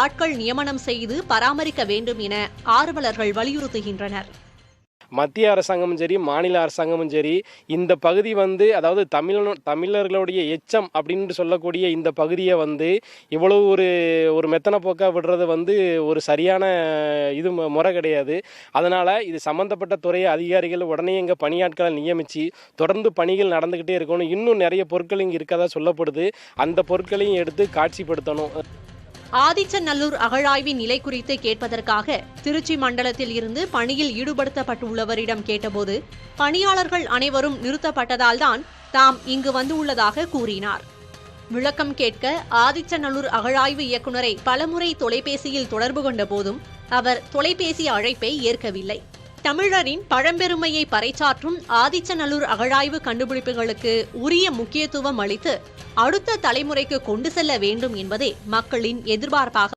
ஆட்கள் நியமனம் செய்து பராமரிக்க வேண்டும் என ஆர்வலர்கள் வலியுறுத்துகின்றனர். மத்திய அரசாங்கமும் சரி, மாநில அரசாங்கமும் சரி, இந்த பகுதி அதாவது தமிழர்களுடைய எச்சம் அப்படின்னு சொல்லக்கூடிய இந்த பகுதியை இவ்வளவு ஒரு மெத்தன போக்கா விடுறது ஒரு சரியான இது முறை கிடையாது. அதனால் இது சம்மந்தப்பட்ட துறை அதிகாரிகள் உடனே இங்கே பணியாட்களை நியமித்து தொடர்ந்து பணிகள் நடந்துக்கிட்டே இருக்கணும். இன்னும் நிறைய பொருட்கள் இங்கே இருக்கதா சொல்லப்படுது. அந்த பொருட்களையும் எடுத்து காட்சிப்படுத்தணும். ஆதிச்சநல்லூர் அகழாய்வின் நிலை குறித்து கேட்பதற்காக திருச்சி மண்டலத்தில் இருந்து பணியில் ஈடுபடுத்தப்பட்டுள்ளவரிடம் கேட்டபோது பணியாளர்கள் அனைவரும் நிறுத்தப்பட்டதால்தான் தாம் இங்கு வந்துள்ளதாக கூறினார். விளக்கம் கேட்க ஆதிச்சநல்லூர் அகழாய்வு இயக்குநரை பலமுறை தொலைபேசியில் தொடர்பு கொண்ட போதும் அவர் தொலைபேசி அழைப்பை ஏற்கவில்லை. தமிழரின் பழம்பெருமையை பறைசாற்றும் ஆதிச்சநல்லூர் அகழாய்வு கண்டுபிடிப்புகளுக்கு உரிய முக்கியத்துவம் அளித்து அடுத்த தலைமுறைக்கு கொண்டு செல்ல வேண்டும் என்பதே மக்களின் எதிர்பார்ப்பாக